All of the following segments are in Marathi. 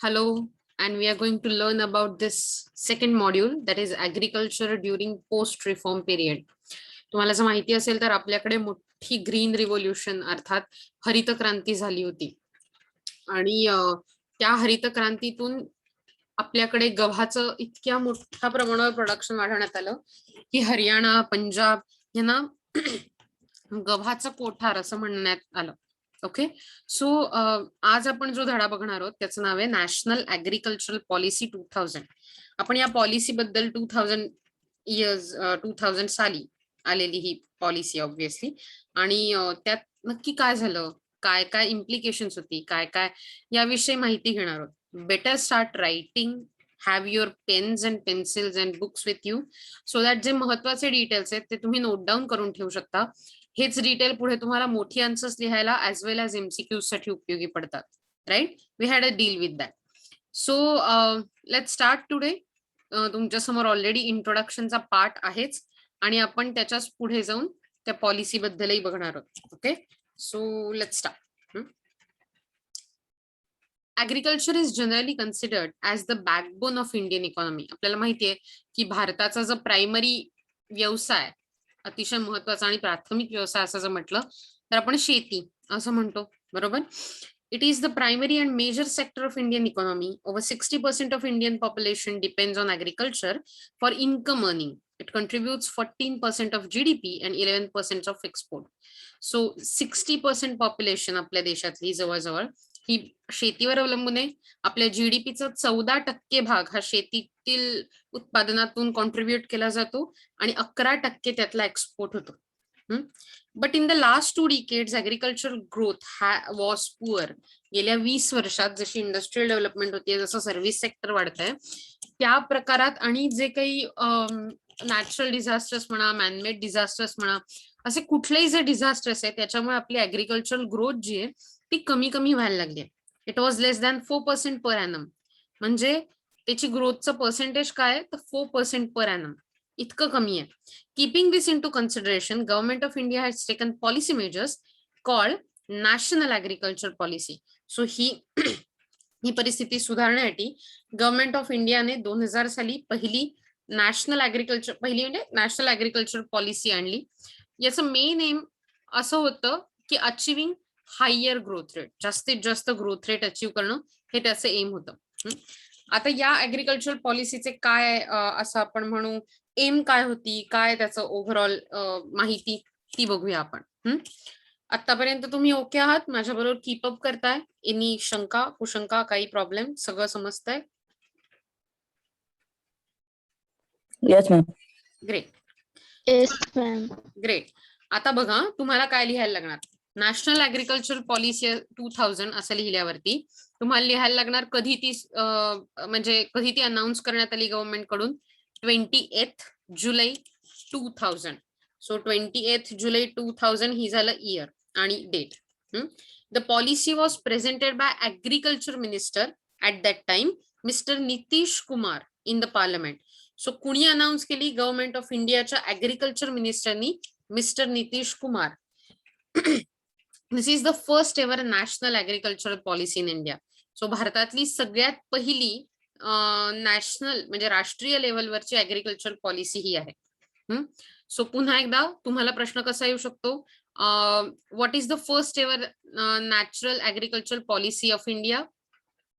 Hello, and we are going to learn about this second module, that is agriculture during post reform period. तुम्हाला जर माहिती असेल तर आपल्याकडे मोठी ग्रीन रिव्होल्यूशन अर्थात हरित क्रांती झाली होती आणि त्या हरित क्रांतीतून आपल्याकडे गव्हाचं इतक्या मोठ्या प्रमाणावर प्रोडक्शन वाढवण्यात आलं की हरियाणा, पंजाब यांना गव्हाचं कोठार असं म्हणण्यात आलं. ओके, सो आज आपण जो धडा बघणार आहोत त्याचं नाव आहे नॅशनल ऍग्रिकल्चरल पॉलिसी 2000. आपण या पॉलिसी बद्दल 2000 साली आलेली ही पॉलिसी ऑब्व्हियसली, आणि त्यात नक्की काय झालं, काय काय इम्प्लिकेशन्स होती, काय काय याविषयी माहिती घेणार आहोत. Better start writing, have your pens and pencils and books with you, so that जे महत्वाचे डिटेल्स आहेत ते तुम्ही नोट डाऊन करून ठेवू शकता. हेच डिटेल पुढे तुम्हाला मोठी आन्सर्स लिहायला ऍज वेल एज एमसीक्यूज साठी उपयोगी पडतात. Right, we had a deal with that. So let start today. तुमच्या समोर ऑलरेडी इंट्रोडक्शनचा पार्ट आहेच आणि आपण त्याच्याच पुढे जाऊन त्या पॉलिसी बद्दलही बघणार आहोत. Okay, so let start. Agriculture is generally considered as the backbone of Indian economy. आपल्याला माहितीये की भारताचा जो प्रायमरी व्यवसाय, अतिशय महत्वाचा आणि प्राथमिक व्यवसाय असं जर म्हटलं तर आपण शेती असं म्हणतो, बरोबर. It is the primary and major sector of Indian economy. Over 60% of Indian population depends on agriculture for income earning. It contributes 14% of GDP and 11% of export. So 60% population आपल्या देशातली जवळजवळ ही शेतीवर अवलंबून आहे. आपल्या जीडीपीचा 14% भाग हा शेतीतील उत्पादनातून कॉन्ट्रीब्युट केला जातो आणि 11% त्यातला एक्सपोर्ट होतो. But in the last 2 decades agriculture growth was poor. गेल्या 20 वर्षात जशी इंडस्ट्रियल डेव्हलपमेंट होतीये, जसं सर्व्हिस सेक्टर वाढत आहे, त्या प्रकारात आणि जे काही नॅचरल डिझास्टर्स म्हणा, मॅनमेड डिझास्टर्स म्हणा, असे कुठलेही जे डिझास्टर्स आहे त्याच्यामुळे आपली ऍग्रिकल्चरल ग्रोथ जी आहे ती कमी कमी व्हायला लागली आहे. It was less than 4% per annum. म्हणजे त्याची ग्रोथचं पर्सेंटेज काय आहे तर 4% पर ॲनम, इतकं कमी आहे. Keeping this into consideration, government of India has taken policy measures called national agriculture policy. So ही परिस्थिती सुधारण्यासाठी गव्हर्नमेंट ऑफ इंडियाने 2000 साली पहिली नॅशनल ऍग्रिकल्चर पॉलिसी आणली. याचं मेन एम असं होतं की अचिव्हिंग हायर ग्रोथ रेट, जास्तीत जास्त ग्रोथ रेट अचीव्ह करणं हे त्याचं एम होतं. आता या ऍग्रिकल्चर पॉलिसीचे काय असं आपण म्हणू एम काय होती, काय त्याचं ओव्हरऑल माहिती ती बघूया आपण. आतापर्यंत तुम्ही ओके आहात, माझ्याबरोबर कीपअप करताय? एनी शंका कुशंका, काही प्रॉब्लेम, सगळं समजतंय? Yes ma'am. Great. Yes ma'am. Great. आता बघा तुम्हाला काय लिहायला लागणार. नॅशनल ऍग्रिकल्चर पॉलिसी 2000 असं लिहिल्यावरती तुम्हाला लिहायला लागणार कधी ती म्हणजे कधी ती अनाऊन्स करण्यात आली गव्हर्नमेंट कडून. 28 जुलै 2000. सो 28 जुलै 2000 ही झालं इयर आणि date. The policy was presented by agriculture minister at that time, mister Nitish Kumar, in the parliament. So कुणी अनाऊन्स केली? गव्हर्नमेंट ऑफ इंडियाच्या ऍग्रिकल्चर मिनिस्टरनी, mister Nitish Kumar. This is the first ever national agricultural policy in India. So भारतातली सगळ्यात पहिली नॅशनल म्हणजे राष्ट्रीय लेव्हलवरची ऍग्रिकल्चर पॉलिसी ही आहे. सो पुन्हा एकदा तुम्हाला प्रश्न कसा येऊ शकतो, what is the first ever natural agriculture policy of India?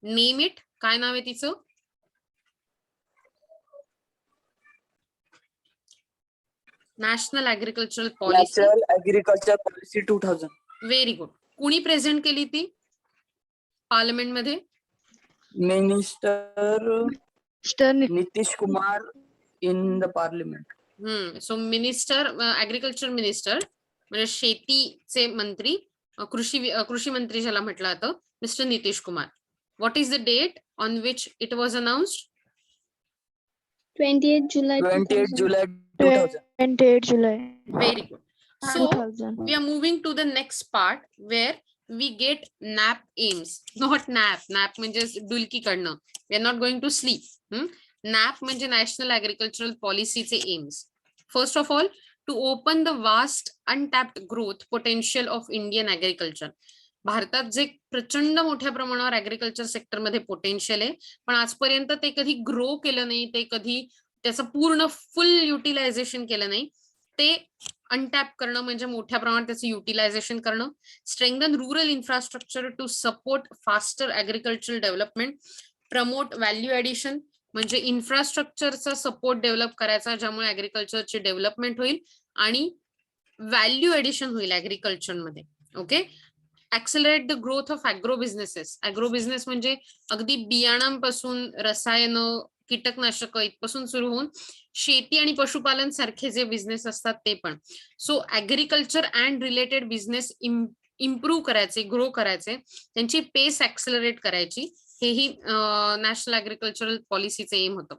Name it. काय नाव आहे तिचं? National agricultural policy. National agriculture policy 2000. Very good. कुणी प्रेझेंट केली ती पार्लमेंट मध्ये? Minister Nitish Kumar in the parliament. So minister, agriculture minister म्हणजे शेतीचे मंत्री, कृषी मंत्री ज्याला म्हटलं जातं, mister Nitish Kumar. What is the date on which it was announced? 28 July 28 2000. July 2000. 28 July. Very good. So 2000. we are moving to the next part where we get NAP aims. Not NAP. NAP म्हणजे डुलकी कडनं. We are not going to sleep. NAP म्हणजे नॅशनल ऍग्रिकल्चरल पॉलिसीचे AIIMS. First of all, to open the vast untapped growth potential of Indian agriculture. भारतात जे प्रचंड मोठ्या प्रमाणावर ऍग्रिकल्चर सेक्टरमध्ये पोटेन्शियल आहे, पण आजपर्यंत ते कधी ग्रो केलं नाही, ते कधी त्याचं पूर्ण फुल युटिलायझेशन केलं नाही. ते अनटॅप करणं म्हणजे मोठ्या प्रमाणात त्याचं युटिलायझेशन करणं, strengthen rural infrastructure to support faster agricultural development, promote value addition म्हणजे इन्फ्रास्ट्रक्चरचा सपोर्ट डेव्हलप करायचा, ज्यामुळे ऍग्रिकल्चरची डेव्हलपमेंट होईल आणि व्हॅल्यू ऍडिशन होईल ऍग्रिकल्चरमध्ये. Okay. Accelerate the growth of agro businesses. Agro business म्हणजे अगदी बियाणांपासून रसायनं, कीटकनाशक इथपासून सुरू होऊन शेती आणि पशुपालन सारखे जे बिझनेस असतात ते पण. So agriculture and related business improve करायचे, ग्रो करायचे, त्यांची पेस ऍक्सेलरेट करायची, हेही नॅशनल ऍग्रिकल्चरल पॉलिसीचे एम होतं.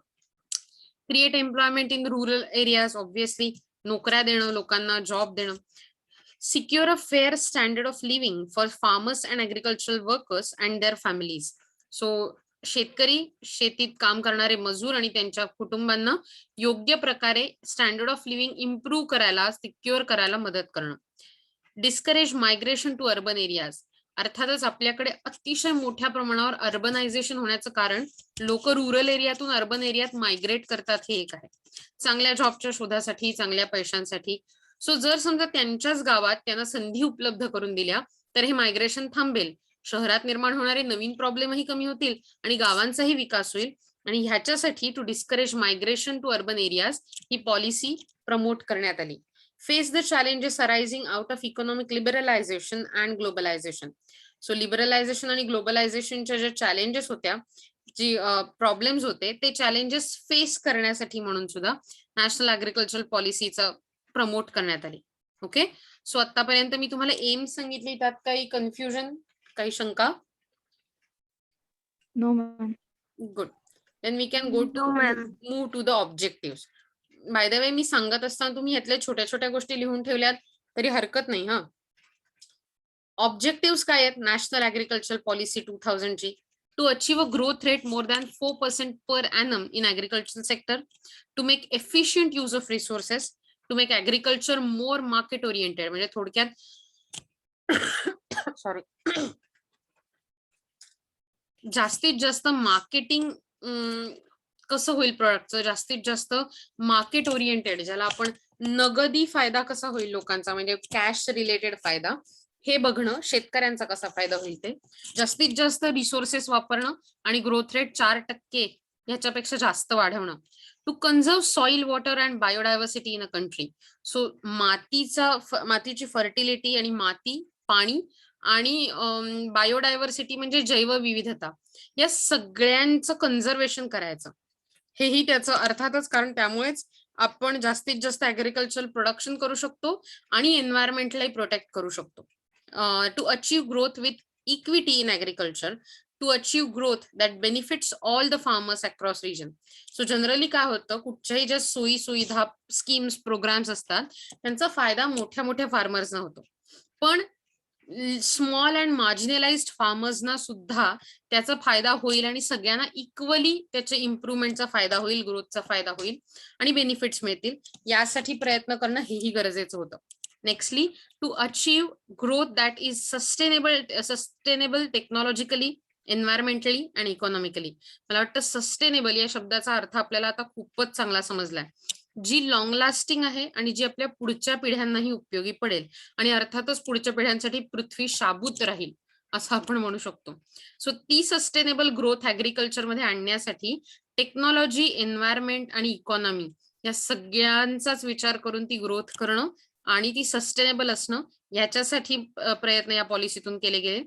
Create employment in rural areas, obviously नोकऱ्या देणं, लोकांना जॉब देणं. Secure a fair standard of living for farmers and agricultural workers and their families. So शेतकरी, शेतीत काम करणारे मजूर आणि त्यांच्या कुटुंबांना योग्य प्रकारे स्टँडर्ड ऑफ लिव्हिंग इम्प्रूव्ह करायला, सिक्युअर करायला मदत करणं. Discourage migration to urban areas. अर्थातच आपल्याकडे अतिशय मोठ्या प्रमाणावर अर्बनायझेशन होण्याचं कारण लोक रुरल एरियातून अर्बन एरियात मायग्रेट करतात हे एक आहे, चांगल्या जॉबच्या शोधासाठी, चांगल्या पैशांसाठी. सो जर समजा त्यांच्याच गावात त्यांना संधी उपलब्ध करून दिल्या तर हे मायग्रेशन थांबेल, शहरात निर्माण होणारे नवीन प्रॉब्लेमही कमी होतील आणि गावांचाही विकास होईल. आणि ह्याच्यासाठी to discourage migration to urban areas ही पॉलिसी प्रमोट करण्यात आली. Face the challenges arising out of economic liberalisation and globalisation. So liberalisation आणि ग्लोबलायझेशनच्या ज्या चॅलेंजेस होत्या, जी प्रॉब्लेम्स होते, ते चॅलेंजेस फेस करण्यासाठी म्हणून सुद्धा नॅशनल ऍग्रिकल्चर पॉलिसीचा प्रमोट करण्यात आली. ओके. सो आतापर्यंत मी तुम्हाला एम सांगितली, त्यात काही कन्फ्युजन, काही शंका? No, ma'am. Good. Then we can go to move to the objective. By the way, मी सांगत असताना तुम्ही यातल्या छोट्या छोट्या गोष्टी लिहून ठेवल्यात तरी हरकत नाही. हा, ऑब्जेक्टिव्ह काय आहेत नॅशनल ऍग्रिकल्चर पॉलिसी 2000 ची? To achieve a growth rate more than 4% per annum in agricultural sector, to make efficient use of resources, to make agriculture more market oriented. म्हणजे थोडक्यात सॉरी, जास्तीत जास्त मार्केटिंग कसं होईल प्रोडक्टचं, जास्तीत जास्त मार्केट ओरिएंटेड, ज्याला आपण नगदी फायदा कसा होईल लोकांचा, म्हणजे कॅश रिलेटेड फायदा, हे बघणं, शेतकऱ्यांचा कसा फायदा होईल ते, जास्तीत जास्त रिसोर्सेस वापरणं आणि ग्रोथ रेट 4% ह्याच्यापेक्षा जास्त वाढवणं. To conserve soil, water and biodiversity in a country. So मातीची फर्टिलिटी आणि माती, पाणी आणि बायोडायव्हर्सिटी म्हणजे जैवविविधता, या सगळ्यांचं कन्झर्वेशन करायचं, हेही त्याचं अर्थातच, कारण त्यामुळेच आपण जास्तीत जास्त ऍग्रिकल्चर प्रोडक्शन करू शकतो आणि एन्व्हायरमेंटलाही प्रोटेक्ट करू शकतो. To achieve growth with equity in agriculture, to achieve growth that benefits all the farmers across region. So generally काय होतं, कुठच्याही ज्या सोयी सुविधा, स्कीम्स, प्रोग्राम्स असतात, त्यांचा फायदा मोठ्या मोठ्या फार्मर्सना होतो, पण स्मॉल अँड मार्जिनलाइज्ड फार्मर्सना सुद्धा त्याचा फायदा होईल आणि सगळ्यांना इक्वली त्याच्या इम्प्रुव्हमेंटचा फायदा होईल, ग्रोथचा फायदा होईल आणि बेनिफिट्स मिळतील, यासाठी प्रयत्न करणं हेही गरजेचं होतं. Nextly, to achieve growth that is sustainable technologically, environmentally and economically. मला वाटतं सस्टेनेबल या शब्दाचा अर्थ आपल्याला आता खूपच चांगला समजलाय, जी लॉंग लास्टिंग आहे आणि जी आपल्या पुढच्या पिढ्यांनाही उपयोगी पडेल आणि अर्थातच पुढच्या पिढ्यांसाठी पृथ्वी शाबूत राहील असं आपण म्हणू शकतो. सो ती सस्टेनेबल ग्रोथ ऍग्रिकल्चर मध्ये आणण्यासाठी टेक्नॉलॉजी, एन्व्हायरमेंट आणि इकॉनॉमी या सगळ्यांचाच विचार करून ती ग्रोथ करणं आणि ती सस्टेनेबल असणं, याच्यासाठी प्रयत्न या पॉलिसीतून केले गेले.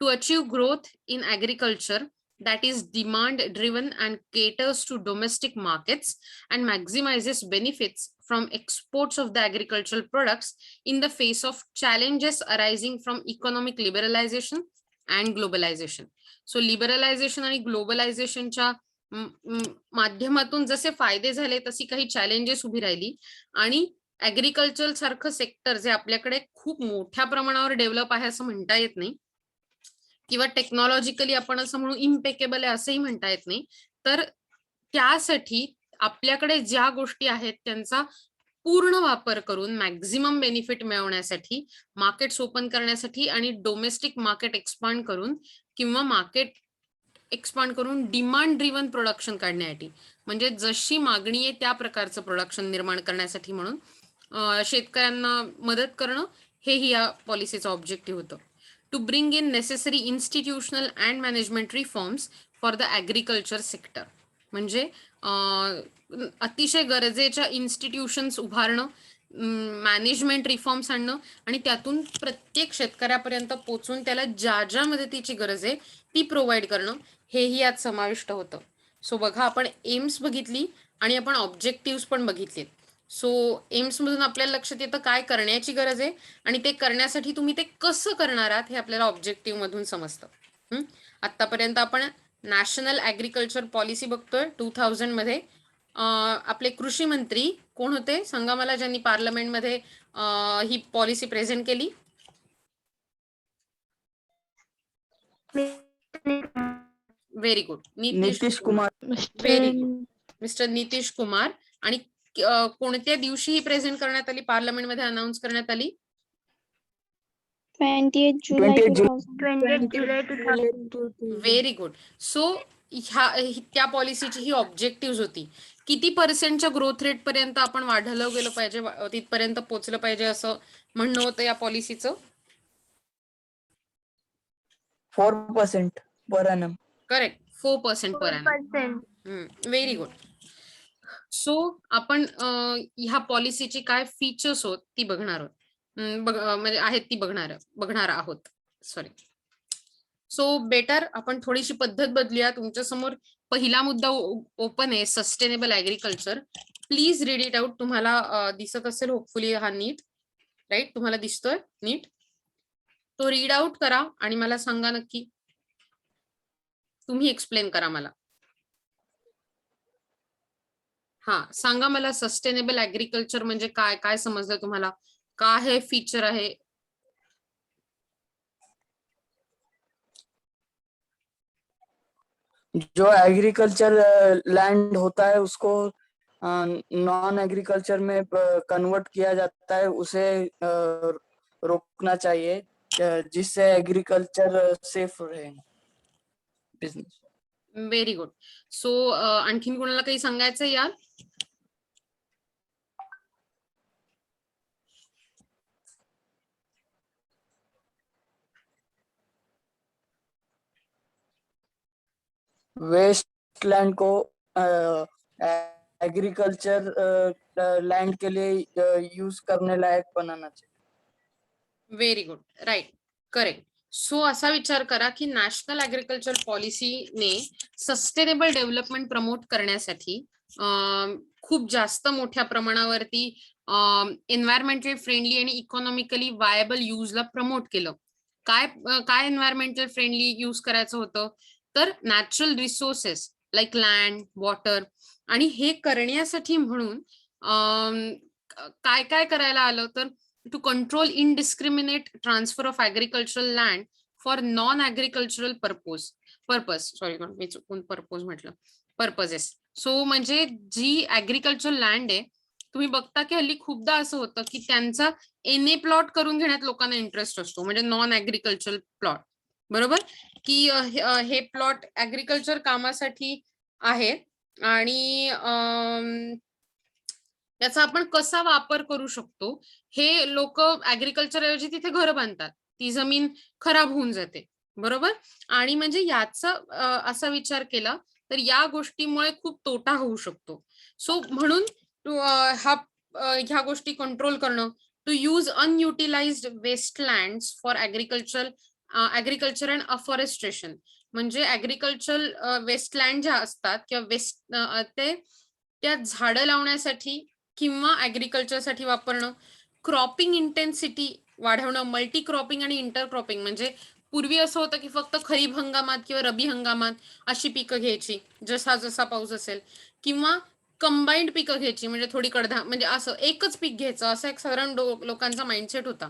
To achieve growth in agriculture that is demand driven and caters to domestic markets and maximizes benefits from exports of the agricultural products in the face of challenges arising from economic liberalization and globalization. So liberalization आणि ग्लोबलायझेशनच्या माध्यमातून जसे फायदे झाले तशी काही चॅलेंजेस उभी राहिली आणि ऍग्रिकल्चर सारखं सेक्टर जे आपल्याकडे खूप मोठ्या प्रमाणावर डेव्हलप आहे असं म्हणता येत नाही, किंवा टेक्नॉलॉजिकली आपण असं म्हणू इम्पेकेबल आहे असंही म्हणता येत नाही, तर त्यासाठी आपल्याकडे ज्या गोष्टी आहेत त्यांचा पूर्ण वापर करून मॅक्झिमम बेनिफिट मिळवण्यासाठी, मार्केट्स ओपन करण्यासाठी आणि डोमेस्टिक मार्केट एक्सपांड करून किंवा मार्केट एक्सपांड करून डिमांड ड्रिव्हन प्रोडक्शन काढण्यासाठी, म्हणजे जशी मागणी आहे त्या प्रकारचं प्रोडक्शन निर्माण करण्यासाठी म्हणून शेतकऱ्यांना मदत करणं हेही या पॉलिसीचं ऑब्जेक्टिव्ह होतं. To bring in necessary institutional and management reforms for the agriculture sector, म्हणजे अतिशय गरजेच्या इन्स्टिट्यूशन्स उभारणं, मॅनेजमेंट रिफॉर्म्स आणणं आणि त्यातून प्रत्येक शेतकऱ्यापर्यंत पोहोचून त्याला ज्या ज्या मदतीची गरज आहे ती प्रोव्हाइड करणं हेही यात समाविष्ट होतं. सो बघा, आपण एम्स बघितली आणि आपण ऑब्जेक्टिव्ह पण बघितले. सो एम्स मधून आपल्याला लक्षात येतं काय करण्याची गरज आहे आणि ते करण्यासाठी तुम्ही ते कसं करणार आहात हे आपल्याला ऑब्जेक्टिव्ह मधून समजतं. आतापर्यंत आपण नॅशनल ॲग्रिकल्चर पॉलिसी बघतोय 2000 मध्ये. आपले कृषी मंत्री कोण होते सांगा मला, ज्यांनी पार्लमेंटमध्ये ही पॉलिसी प्रेझेंट केली? Very good, Nitish Kumar. Very good, mister Nitish Kumar. आणि कोणत्या दिवशी ही प्रेझेंट करण्यात आली, पार्लमेंटमध्ये अनाउन्स करण्यात आली? 28 July 2000. Very good. सो त्या पॉलिसीची ही ऑब्जेक्टिव्ह होती. किती पर्सेंटच्या ग्रोथ रेट पर्यंत आपण वाढवलं गेलं पाहिजे, तिथपर्यंत पोहोचलं पाहिजे असं म्हणणं होतं या पॉलिसीचं? 4% per annum. करेक्ट, 4% पर annum. Very good. सो आपण ह्या पॉलिसीची काय फीचर्स होत ती बघणार आहोत, म्हणजे आहेत ती बघणार आहोत. सॉरी. सो बेटर आपण थोडीशी पद्धत बदलूया. तुमच्या समोर पहिला मुद्दा ओपन आहे, sustainable agriculture. Please read it out. तुम्हाला दिसत असेल होपफुली हा नीट, राईट? तुम्हाला दिसतोय नीट? तो रीड आउट करा आणि मला सांगा नक्की. तुम्ही एक्सप्लेन करा मला. हा, सांगा मला सस्टेनेबल ॲग्रिकल्चर म्हणजे काय, काय समजलं तुम्हाला, काय हे फीचर आहे? जो एग्रीकल्चर लैंड होता है उसको नॉन एग्रीकल्चर में कन्वर्ट किया जाता है, उसे रोकना चाहिए जिससे एग्रीकल्चर सेफ रहे बिजनेस. Very good. सो आणखीन कोणाला काही सांगायचं यार? वेस्ट लैंड को एग्रीकल्चर लैंड के लिए यूज करने लायक बनाना चाहिए. Very good, right, correct. So असा विचार करा की नॅशनल ॲग्रिकल्चर पॉलिसीने सस्टेनेबल डेव्हलपमेंट प्रमोट करण्यासाठी खूप जास्त मोठ्या प्रमाणावरती एन्व्हायरमेंटल फ्रेंडली आणि इकॉनॉमिकली वायबल यूजला प्रमोट केलं. काय एन्व्हायरमेंटल फ्रेंडली यूज करायचं होतं तर natural resources like land, water. आणि हे करण्यासाठी म्हणून काय काय करायला आलं तर to control indiscriminate transfer of agricultural land for non agricultural purpose. Sorry, मी चुकून पर्पज म्हटलं, पर्पजेस. सो म्हणजे जी ॲग्रिकल्चर लँड आहे, तुम्ही बघता की हल्ली खूपदा असं होतं की त्यांचा एनए प्लॉट करून घेण्यात लोकांना इंटरेस्ट असतो, म्हणजे नॉन ॲग्रिकल्चरल प्लॉट. बरोबर, की हे प्लॉट ॲग्रिकल्चर कामासाठी आहे आणि याचा आपण कसा वापर करू शकतो हे लोक ॲग्रिकल्चर ऐवजी तिथे घर बांधतात, ती जमीन खराब होऊन जाते. बरोबर, आणि म्हणजे याचा असा विचार केला तर या गोष्टीमुळे खूप तोटा होऊ शकतो. सो म्हणून ह्या गोष्टी कंट्रोल करणं, to use unutilised wastelands for agriculture and afforestation, म्हणजे ॲग्रिकल्चर वेस्टलँड ज्या असतात किंवा त्या झाडं लावण्यासाठी किंवा ॲग्रिकल्चरसाठी वापरणं, क्रॉपिंग इंटेन्सिटी वाढवणं, मल्टी क्रॉपिंग आणि इंटर क्रॉपिंग. म्हणजे पूर्वी असं होतं की फक्त खरीप हंगामात किंवा रबी हंगामात अशी पिकं घ्यायची जसा जसा पाऊस असेल, किंवा कंबाईंड पिकं घ्यायची, म्हणजे थोडी कडधा, म्हणजे असं एकच पीक घ्यायचं, असं एक साधारण लोकांचा माइंडसेट होता.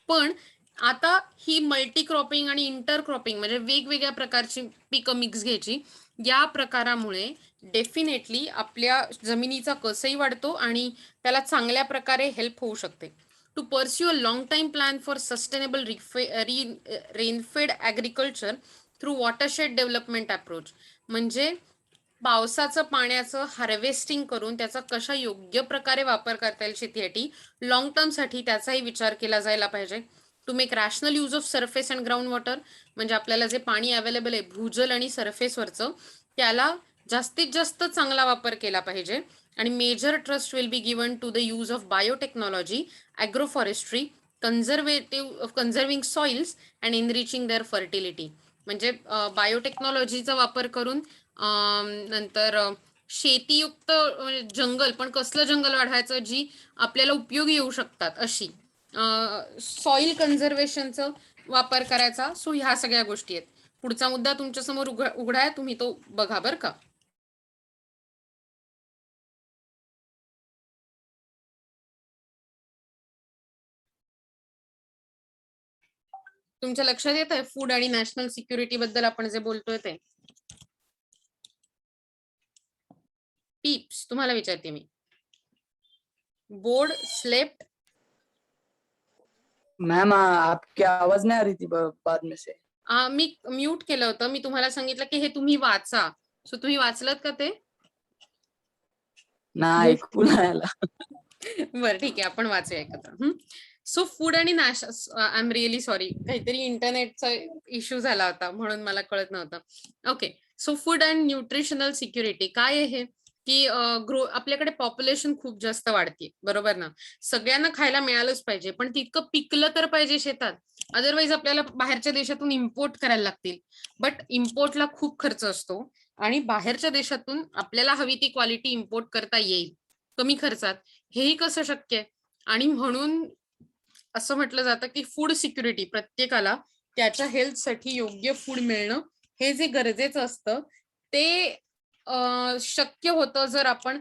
पण आता ही मल्टी क्रॉपिंग आणि इंटर क्रॉपिंग म्हणजे वेगवेगळ्या प्रकारची पिकं मिक्स घ्यायची, या प्रकारामुळे डेफिनेटली आपल्या जमिनीचा कसही वाढतो आणि त्याला चांगल्या प्रकारे हेल्प होऊ शकते. To pursue a long time plan for sustainable rainfed agriculture through watershed development approach, म्हणजे पावसाचं पाण्याचं हार्वेस्टिंग करून त्याचा कशा योग्य प्रकारे वापर करता येईल शेतीसाठी, लॉंग टर्मसाठी त्याचाही विचार केला जायला पाहिजे. To make rational use of surface and ground water, म्हणजे आपल्याला जे पाणी अवेलेबल आहे भूजल आणि सरफेसवरचं, त्याला जास्तीत जास्त चांगला वापर केला पाहिजे. आणि major thrust will be given to the use of biotechnology, agroforestry, conserving soils and enriching their fertility, म्हणजे बायोटेक्नॉलॉजीचा वापर करून नंतर शेतीयुक्त जंगल, पण कसलं जंगल वाढवायचं जी आपल्याला उपयोगी येऊ शकतात अशी, सॉइल कन्झर्वेशनचा वापर करायचा. सो ह्या सगळ्या गोष्टी आहेत. पुढचा मुद्दा तुमच्या समोर उघडा आहे, तुम्ही तो बघा बरं का. तुमच्या लक्षात येत आहे फूड आणि नॅशनल सिक्युरिटी बद्दल आपण जे बोलतोय ते? पीप्स, तुम्हाला विचारते मी. Board slept. मैम आपकी आवाज नहीं आ रही थी बाद में से. मी म्यूट केलं होतं. मी तुम्हाला सांगितलं की हे तुम्ही वाचा. सो तुम्ही वाचलत का ते? नाही, ऐकू नाही आला. बरं ठीक आहे, आपण वाचूया एकत्र. सो फूड आणि आय एम रिअली सॉरी, काहीतरी इंटरनेटचा इश्यू झाला होता म्हणून मला कळत नव्हतं. Okay, so food and nutritional security काय आहे की आपल्याकडे पॉप्युलेशन खूप जास्त वाढते, बरोबर ना. सगळ्यांना खायला मिळालंच पाहिजे, पण तितकं पिकलं तर पाहिजे शेतात. अदरवाईज आपल्याला बाहेरच्या देशातून इम्पोर्ट करायला लागतील. बट इम्पोर्टला खूप खर्च असतो आणि बाहेरच्या देशातून आपल्याला हवी ती क्वालिटी इम्पोर्ट करता येईल कमी खर्चात. हेही कसं शक्य आहे? आणि म्हणून असं म्हटलं जातं की फूड सिक्युरिटी, प्रत्येकाला त्याच्या हेल्थसाठी योग्य फूड मिळणं हे जे गरजेचं असतं ते शक्य होतं जर आपण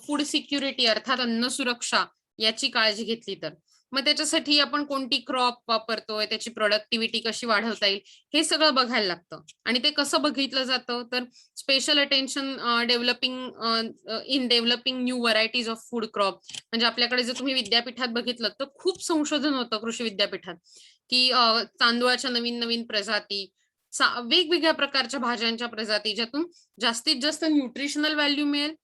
फूड सिक्युरिटी अर्थात अन्न सुरक्षा याची काळजी घेतली तर. मग त्याच्यासाठी आपण कोणती क्रॉप वापरतोय, त्याची प्रोडक्टिव्हिटी कशी वाढवता येईल, हे सगळं बघायला लागतं. आणि ते कसं बघितलं जातं तर special attention developing new varieties of food crop, म्हणजे आपल्याकडे जर तुम्ही विद्यापीठात बघितलं तर खूप संशोधन होतं कृषी विद्यापीठात की तांदूळाच्या नवीन नवीन प्रजाती, वेगवेगळ्या प्रकारच्या भाज्यांच्या प्रजाती, ज्यातून जास्तीत जास्त न्यूट्रिशनल व्हॅल्यू मिळेल,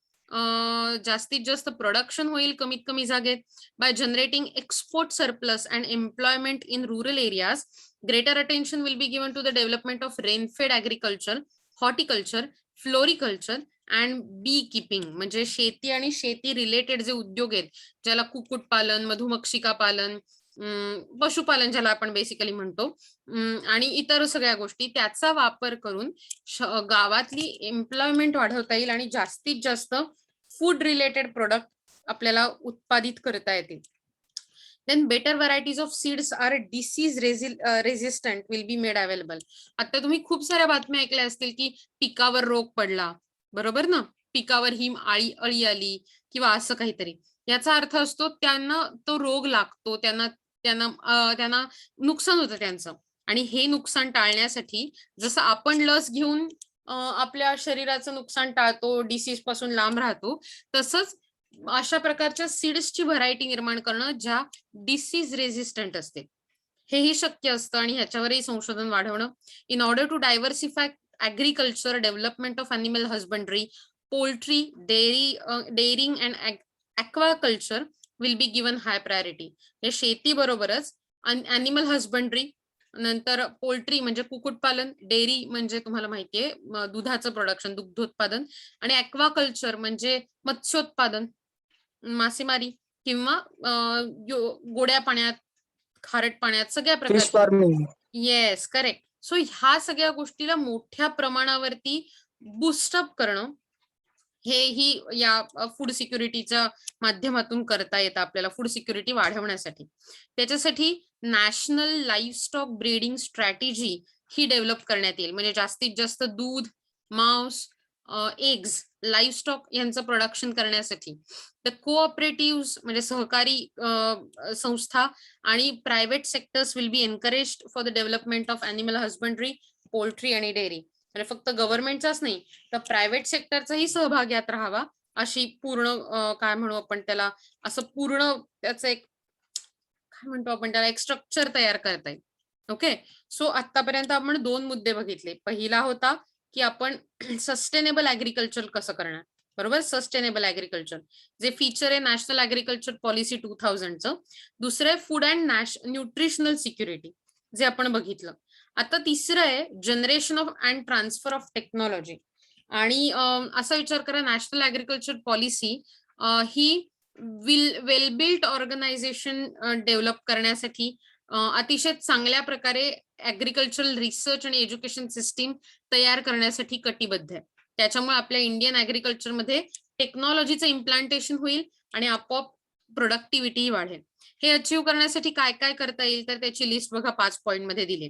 जास्तीत जास्त प्रोडक्शन होईल कमीत कमी जागेत, by generating export surplus and employment in rural areas. Greater attention will be given to the development of rainfed agriculture, horticulture, floriculture and bee keeping, म्हणजे शेती आणि शेती रिलेटेड जे उद्योग आहेत, ज्याला कुक्कुटपालन, मधुमक्षिका पालन, पशुपालन ज्याला आपण बेसिकली म्हणतो, आणि इतर सगळ्या गोष्टी, त्याचा वापर करून गावातली एम्प्लॉयमेंट वाढवता येईल आणि जास्तीत जास्त फूड रिलेटेड प्रोडक्ट आपल्याला उत्पादित करता येतील. Then better varieties of seeds are disease resistant will be made available. आता तुम्ही खूप साऱ्या बातम्या ऐकल्या असतील की पिकावर रोग पडला, बरोबर ना, पिकावर ही अळी आली किंवा असं काहीतरी. याचा अर्थ असतो त्यांना तो रोग लागतो, त्यांना त्यांना नुकसान होतं त्यांचं. आणि हे नुकसान टाळण्यासाठी जसं आपण लस घेऊन आपल्या शरीराचं नुकसान टाळतो, डिसीज पासून लांब राहतो, तसंच अशा प्रकारच्या सीड्सची व्हरायटी निर्माण करणं ज्या डिसीज रेझिस्टंट असते, हेही शक्य असतं. आणि ह्याच्यावरही संशोधन वाढवणं. In order to diversify agriculture, development of animal husbandry, poultry, dairying and aquaculture will be given high priority. हे शेती बरोबरच ॲनिमल हजबंड्री, नंतर पोल्ट्री म्हणजे कुक्कुटपालन, डेअरी म्हणजे तुम्हाला माहितीये दुधाचं प्रोडक्शन, दुग्धोत्पादन, आणि ॲक्वाकल्चर म्हणजे मत्स्योत्पादन, मासेमारी, किंवा गोड्या पाण्यात, खारट पाण्यात, सगळ्या फिश प्रकारची. फार्मिंग. Yes, correct. सो ह्या सगळ्या गोष्टीला मोठ्या प्रमाणावरती बूस्टअप करणं हेही या फूड सिक्युरिटीच्या माध्यमातून करता येतं आपल्याला, फूड सिक्युरिटी वाढवण्यासाठी. त्याच्यासाठी नॅशनल लाईव्हस्टॉक ब्रीडिंग स्ट्रॅटेजी ही डेव्हलप करण्यात येईल, म्हणजे जास्तीत जास्त दूध, मांस, एग्स, लाईव्हस्टॉक यांचं प्रोडक्शन करण्यासाठी. तर कोऑपरेटिव्ह म्हणजे सहकारी संस्था आणि private sectors will be encouraged for the development of animal husbandry, poultry आणि डेअरी. म्हणजे फक्त गव्हर्नमेंटचाच नाही तर प्रायव्हेट सेक्टरचाही सहभाग यात राहावा, अशी पूर्ण काय म्हणू आपण त्याला, असं पूर्ण त्याचं एक काय म्हणतो आपण त्याला, एक स्ट्रक्चर तयार करता येईल. ओके, सो आतापर्यंत आपण 2 मुद्दे बघितले. पहिला होता की आपण सस्टेनेबल ऍग्रिकल्चर कसं करणार, बरोबर, सस्टेनेबल ऍग्रिकल्चर जे फीचर आहे नॅशनल ऍग्रिकल्चर पॉलिसी 2000चं. दुसरं आहे फूड अँड न्यूट्रिशनल सिक्युरिटी, जे आपण बघितलं. आता तिसरं आहे generation of and transfer of technology. आणि असा विचार करा, नॅशनल ऍग्रिकल्चर पॉलिसी ही वेल बिल्ट ऑर्गनायझेशन डेव्हलप करण्यासाठी अतिशय चांगल्या प्रकारे ऍग्रिकल्चरल रिसर्च आणि एज्युकेशन सिस्टीम तयार करण्यासाठी कटिबद्ध आहे. त्याच्यामुळे आपल्या इंडियन ऍग्रिकल्चरमध्ये टेक्नॉलॉजीचं इम्प्लांटेशन होईल आणि आपोआप प्रोडक्टिव्हिटी वाढेल. हे अचीव्ह करण्यासाठी काय काय करता येईल तर त्याची लिस्ट बघा 5 पॉइंट मध्ये दिली.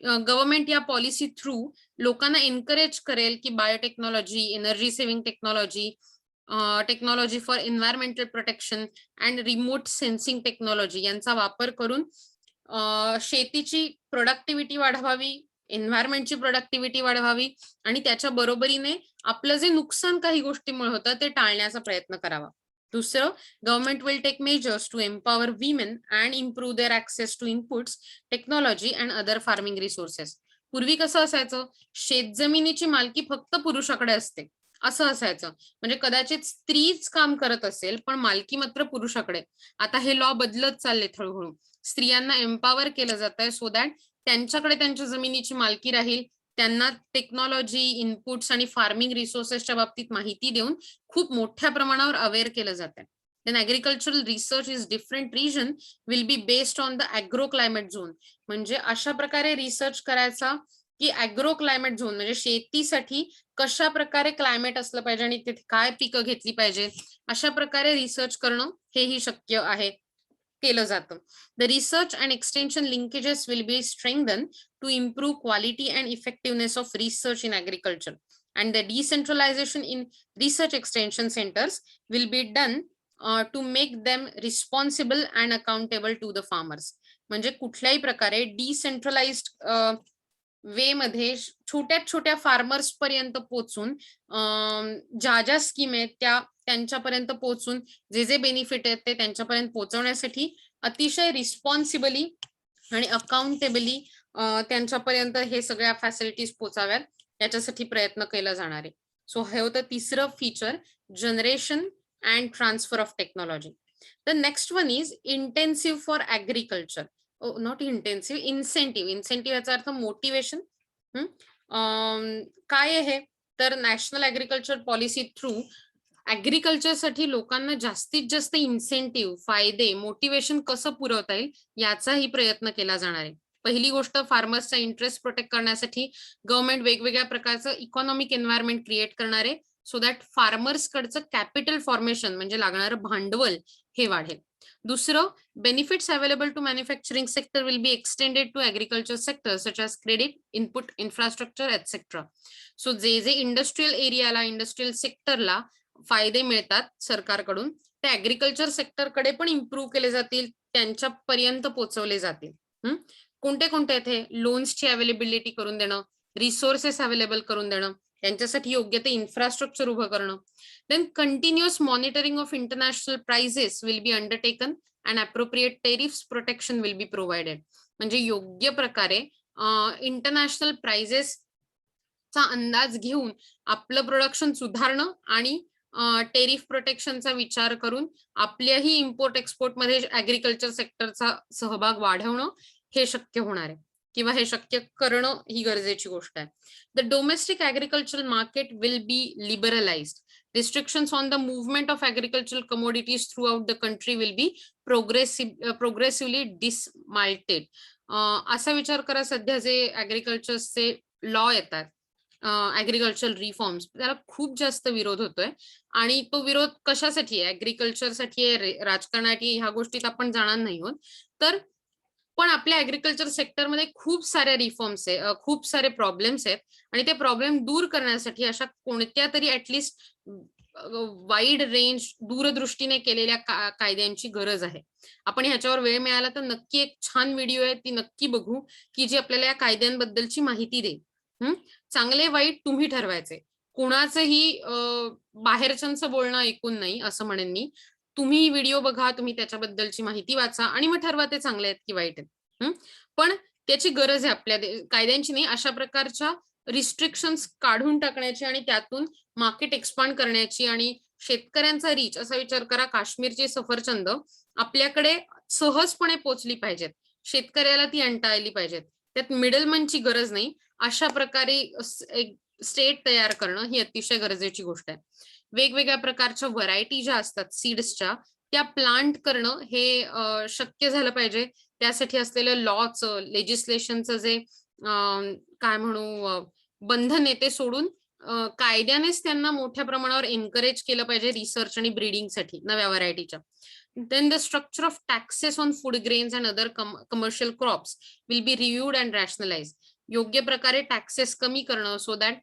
गव्हर्नमेंट या पॉलिसी थ्रू लोकांना एनकरेज करेल की biotechnology, energy saving technology, technology for environmental protection and remote sensing technology यांचा वापर करून शेतीची प्रोडक्टिव्हिटी वाढवावी, एन्व्हायरमेंटची प्रोडक्टिव्हिटी वाढवावी आणि त्याच्या बरोबरीने आपलं जे नुकसान काही गोष्टीमुळे होतं ते टाळण्याचा प्रयत्न करावा. दुसरं, government will take measures to empower women and improve their access to inputs, technology and other farming resources. पूर्वी कसं असायचं, शेतजमिनीची मालकी फक्त पुरुषाकडे असते असं असायचं, म्हणजे कदाचित स्त्रीच काम करत असेल पण मालकी मात्र पुरुषाकडे. आता हे लॉ बदलत चालले हळूहळू. स्त्रियांना एम्पॉवर केलं जात आहे सो दॅट त्यांच्याकडे त्यांच्या जमिनीची मालकी राहील, त्यांना टेक्नॉलॉजी, इनपुट्स आणि फार्मिंग रिसोर्सेसच्या बाबतीत माहिती देऊन खूप मोठ्या प्रमाणावर अवेअर केलं जात आहे. Then agricultural research is different region will be based on the agro climate zone. म्हणजे अशा प्रकारे रिसर्च करायचा की ऍग्रो क्लायमेट झोन म्हणजे शेतीसाठी कशा प्रकारे क्लायमेट असलं पाहिजे आणि तिथे काय पिकं घेतली पाहिजे, अशा प्रकारे रिसर्च करणं हेही शक्य आहे, केलं जातं. The research and extension linkages will be strengthen to improve quality and effectiveness of research in agriculture and the decentralisation in research extension centres will be done to make them responsible and accountable to the farmers. म्हणजे कुठल्याही प्रकारे डिसेंट्रलाइज्ड वे मध्ये छोट्या छोट्या फार्मर्स पर्यंत पोहोचून ज्या ज्या स्कीम आहेत त्या त्यांच्यापर्यंत पोहोचून जे जे बेनिफिट आहेत ते त्यांच्यापर्यंत पोहोचवण्यासाठी अतिशय रिस्पॉन्सिबली आणि अकाउंटेबली त्यांच्यापर्यंत हे सगळ्या फॅसिलिटीज पोहोचाव्यात याच्यासाठी प्रयत्न केला जाणार आहे. सो हे होतं तिसरं feature, generation and transfer of technology. The next one is intensive for agriculture. Not intensive, incentive. Incentive याचा अर्थ मोटिवेशन. काय आहे तर नॅशनल ऍग्रिकल्चर पॉलिसी थ्रू ऍग्रिकल्चरसाठी लोकांना जास्तीत जास्त इन्सेंटिव्ह, फायदे, मोटिवेशन कसं पुरवता येईल याचाही प्रयत्न केला जाणार आहे. पहिली गोष्ट, फार्मर्सचा इंटरेस्ट प्रोटेक्ट करण्यासाठी गव्हर्नमेंट वेगवेगळ्या प्रकारचं इकॉनॉमिक एन्व्हायरमेंट क्रिएट करणार आहे सो दॅट फार्मर्सकडचं कॅपिटल फॉर्मेशन म्हणजे लागणारं भांडवल हे वाढेल. दुसरं, benefits available to manufacturing sector will be extended to agriculture sector such as credit, input, infrastructure etcetera. So जे जे इंडस्ट्रियल एरियाला, इंडस्ट्रियल सेक्टरला फायदे मिळतात सरकारकडून ते ऍग्रिकल्चर सेक्टरकडे पण इम्प्रूव्ह केले जातील, त्यांच्यापर्यंत पोहोचवले जातील. कोणते कोणते येथे लोन्सची अवेलेबिलिटी करून देणं, रिसोर्सेस अवेलेबल करून देणं, त्यांच्यासाठी योग्य ते इन्फ्रास्ट्रक्चर उभं करणं. Then continuous monitoring of international prices will be undertaken and appropriate tariffs protection will be provided. म्हणजे योग्य प्रकारे इंटरनॅशनल प्राइजेसचा अंदाज घेऊन आपलं प्रोडक्शन सुधारणं आणि टेरिफ प्रोटेक्शनचा विचार करून आपल्याही इम्पोर्ट एक्सपोर्ट मध्ये ऍग्रिकल्चर सेक्टरचा सहभाग वाढवणं हे शक्य होणार आहे किंवा हे शक्य करणं ही गरजेची गोष्ट आहे. The domestic agricultural market will be liberalised. Restrictions on the movement of agricultural commodities throughout the country will be progressively dismantled. असा विचार करा, सध्या जे ऍग्रिकल्चरचे लॉ येतात, ऍग्रिकल्चरल रिफॉर्म्स, त्याला खूप जास्त विरोध होतोय. आणि तो विरोध कशासाठी आहे? ऍग्रिकल्चरसाठी आहे, राजकारणासाठी, ह्या गोष्टीत आपण जाणार नाही आहोत. तर पण आपल्या ऍग्रिकल्चर सेक्टरमध्ये खूप साऱ्या रिफॉर्म्स आहे, खूप सारे प्रॉब्लेम्स आहेत आणि ते प्रॉब्लेम दूर करण्यासाठी अशा कोणत्या तरी ऍटलिस्ट वाईड रेंज दूरदृष्टीने केलेल्या कायद्यांची गरज आहे. आपण ह्याच्यावर वेळ मिळाला तर नक्की एक छान व्हिडिओ आहे, ती नक्की बघू, की जी आपल्याला या कायद्यांबद्दलची माहिती देईल. चांगले वाईट तुम्ही ठरवायचे. कुणाचंही बाहेरच्यांचं बोलणं ऐकून नाही असं म्हणेन मी. तुम्ही व्हिडिओ बघा, तुम्ही त्याच्याबद्दलची माहिती वाचा आणि मग ठरवा ते चांगले आहेत की वाईट आहेत. पण त्याची गरज आहे आपल्या कायद्यांची नाही, अशा प्रकारच्या रिस्ट्रिक्शन्स काढून टाकण्याची आणि त्यातून मार्केट एक्सपांड करण्याची आणि शेतकऱ्यांचा रीच असा विचार करा. काश्मीरची सफरचंद आपल्याकडे सहजपणे पोहोचली पाहिजेत, शेतकऱ्याला ती आणता आली पाहिजेत, त्यात मिडलमनची गरज नाही. अशा प्रकारे एक स्टेट तयार करणं ही अतिशय गरजेची गोष्ट आहे. वेगवेगळ्या प्रकारच्या व्हरायटी ज्या असतात सीड्सच्या त्या प्लांट करणं हे शक्य झालं पाहिजे. त्यासाठी असलेलं लॉचं लेजिस्लेशनचं जे काय म्हणू बंधन आहे ते सोडून कायद्यानेच त्यांना मोठ्या प्रमाणावर एनकरेज केलं पाहिजे रिसर्च आणि ब्रीडिंगसाठी नव्या व्हरायटीच्या. Then the structure of taxes on food grains and other commercial crops will be reviewed and rationalized. योग्य प्रकारे टॅक्सेस कमी करणं सो दॅट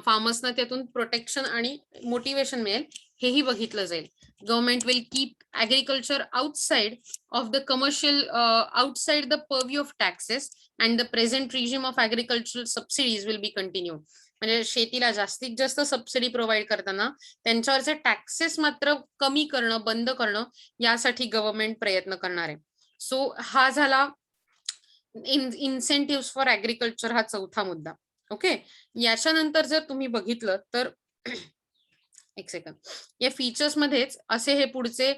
फार्मर्सना त्यातून प्रोटेक्शन आणि मोटिवेशन मिळेल हेही बघितलं जाईल. Government will keep agriculture outside of the commercial outside the purview of taxes and the present regime of agricultural subsidies will be continue. म्हणजे शेतीला जास्तीत जास्त सबसिडी प्रोव्हाइड करताना त्यांच्यावरचे टॅक्सेस मात्र कमी करणं, बंद करणं यासाठी गव्हर्नमेंट प्रयत्न करणार आहे. सो हा झाला इन्सेंटिव्ह फॉर ऍग्रिकल्चर हा चौथा मुद्दा. ओके, याच्यानंतर जर तुम्ही बघितलं तर एक सेकंड, या फीचर्स मध्येच असे हे पुढचे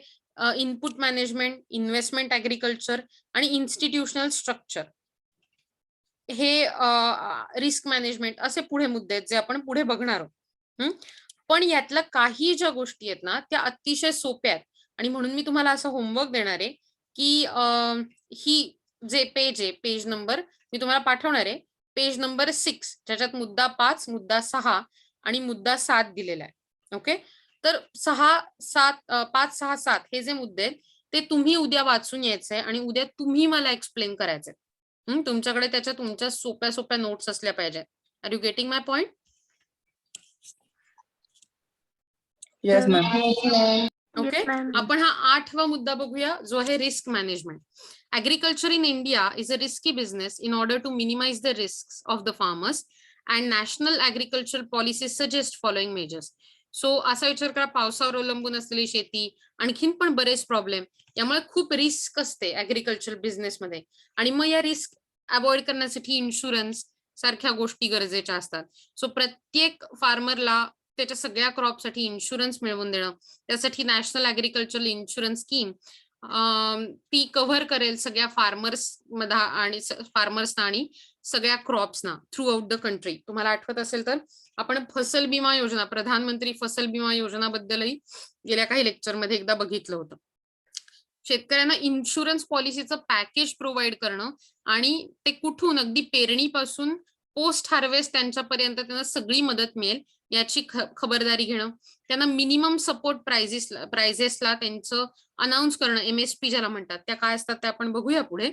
इनपुट मॅनेजमेंट, इन्व्हेस्टमेंट ऍग्रिकल्चर आणि इन्स्टिट्यूशनल स्ट्रक्चर हे रिस्क मॅनेजमेंट असे पुढे मुद्दे आहेत जे आपण पुढे बघणार आहोत. पण यातल्या काही ज्या गोष्टी आहेत ना त्या अतिशय सोप्या आहेत आणि म्हणून मी तुम्हाला असं होमवर्क देणार आहे की ही जे पेज आहे, पेज नंबर मी तुम्हाला पाठवणार आहे, पेज नंबर 6 ज्याच्यात मुद्दा 5, मुद्दा 6 आणि मुद्दा 7 दिलेला आहे. ओके, तर 6, 7, 5, 6, 7 हे जे मुद्दे आहेत ते तुम्ही उद्या वाचून यायचंय आणि उद्या तुम्ही मला एक्सप्लेन करायचंय. तुमच्याकडे त्याच्या तुमच्या सोप्या सोप्या नोट्स असल्या पाहिजे. Are you getting my point? Yes ma'am. Okay, आपण हा 8वा मुद्दा बघूया जो आहे risk management. Agriculture in India is a risky business. In order to minimize the risks of the farmers and national agricultural policies suggest following measures. So असा विचार करा, पावसावर अवलंबून असलेली शेती, आणखीन पण बरेच प्रॉब्लेम, यामुळे खूप रिस्क असते ऍग्रिकल्चर बिझनेस मध्ये आणि मग या रिस्क अवॉइड करण्यासाठी इन्शुरन्स सारख्या गोष्टी गरजेच्या असतात. सो प्रत्येक फार्मरला त्याच्या सगळ्या क्रॉपसाठी इन्शुरन्स मिळवून देणं, त्यासाठी नॅशनल ऍग्रिकल्चरल इन्शुरन्स स्कीम ती कव्हर करेल सगळ्या फार्मर्सना आणि सगळ्या क्रॉप्सना थ्रू आउट द कंट्री. तुम्हाला आठवत असेल तर आपण फसल बीमा योजना, प्रधानमंत्री फसल बीमा योजना बद्दलही गेल्या काही लेक्चरमध्ये एकदा बघितलं होतं. शेतकऱ्यांना इन्शुरन्स पॉलिसीचं पॅकेज प्रोव्हाइड करणं आणि ते कुठून अगदी पेरणीपासून पोस्ट हार्वेस्ट त्यांच्यापर्यंत त्यांना सगळी मदत मिळेल याची खबरदारी घेणं, त्यांना मिनिमम सपोर्ट प्राइजेसला त्यांचं अनाउन्स करणं, MSP ज्याला म्हणतात, त्या काय असतात ते आपण बघूया पुढे.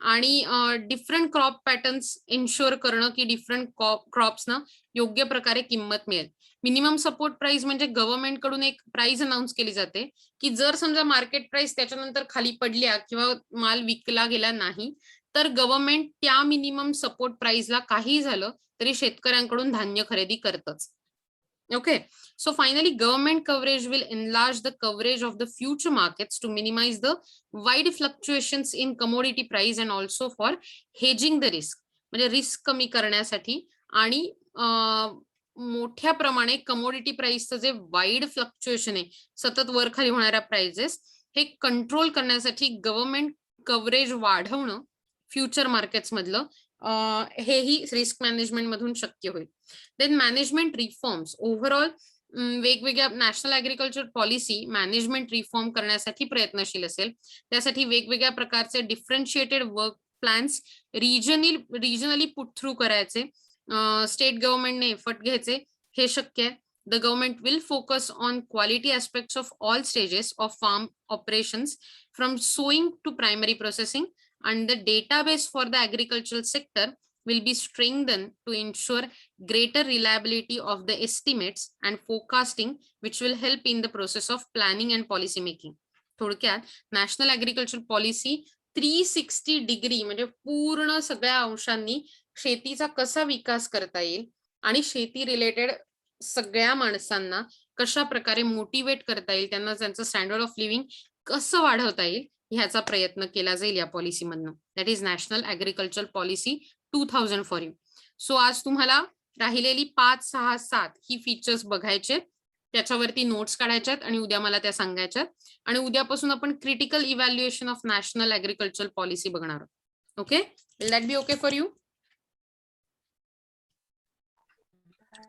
आणि डिफरंट क्रॉप पॅटर्न्स इन्शुअर करणं की डिफरंट क्रॉप्सना योग्य प्रकारे किंमत मिळेल. मिनिमम सपोर्ट प्राइस म्हणजे गव्हर्नमेंट कडून एक प्राइस अनाउन्स केली जाते की जर समजा मार्केट प्राइस त्याच्यानंतर खाली पडल्या किंवा माल विकला गेला नाही तर गव्हर्नमेंट त्या मिनिमम सपोर्ट प्राइसला काही झालं तरी शेतकऱ्यांकडून धान्य खरेदी करतच. Okay, so finally government coverage will enlarge the coverage of the future markets to minimize the wide fluctuations in commodity price and also for hedging the risk. म्हणजे रिस्क कमी करण्यासाठी आणि मोठ्या प्रमाणे कमोडिटी प्राइसचं जे वाईड फ्लक्च्युएशन आहे, सतत वर खाली होणाऱ्या प्राइसेस, हे कंट्रोल करण्यासाठी गव्हर्नमेंट कव्हरेज वाढवणं फ्युचर मार्केट्स मधलं हेही रिस्क मॅनेजमेंट मधून शक्य होईल. देन मॅनेजमेंट रिफॉर्म्स, ओव्हरऑल वेगवेगळ्या national agriculture policy management reform करण्यासाठी प्रयत्नशील असेल. त्यासाठी वेगवेगळ्या प्रकारचे differentiated work plans regionally put through करायचे, स्टेट गव्हर्नमेंटने एफर्ट घ्यायचे, हे शक्य आहे. The government will focus on quality aspects of all stages of farm operations from sowing to primary processing and the database for the agricultural sector will be strengthened to ensure greater reliability of the estimates and forecasting, which will help in the process of planning and policy making. थोडक्यात नॅशनल ऍग्रिकल्चर पॉलिसी 360 डिग्री म्हणजे पूर्ण सगळ्या अंशांनी शेतीचा कसा विकास करता येईल आणि शेती रिलेटेड सगळ्या माणसांना कशा प्रकारे मोटिवेट करता येईल, त्यांना त्यांचं स्टँडर्ड ऑफ लिव्हिंग कसं वाढवता येईल ह्याचा प्रयत्न केला जाईल या पॉलिसी मधनं. That is national agriculture policy 2000 for you. So आज तुम्हाला राहिलेली 5, 6, 7 ही फीचर्स बघायचे, त्याच्यावरती नोट्स काढायच्यात आणि उद्या मला त्या सांगायच्यात. आणि उद्यापासून आपण critical evaluation of national agriculture policy बघणार आहोत. Okay, will that be okay for you?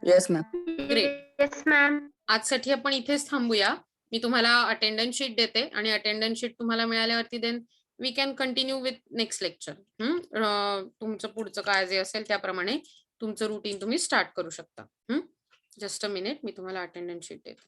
Yes ma'am. Great. Yes ma'am. आजसाठी आपण इथेच थांबूया. मी तुम्हाला अटेंडन्स शीट देते आणि अटेंडन्स शीट तुम्हाला मिळाल्यावरती then we can continue with next lecture. तुमचं पुढचं काय जे असेल त्याप्रमाणे तुमचं रुटीन तुम्ही स्टार्ट करू शकता. जस्ट अ मिनिट, मी तुम्हाला अटेंडन्स शीट देते.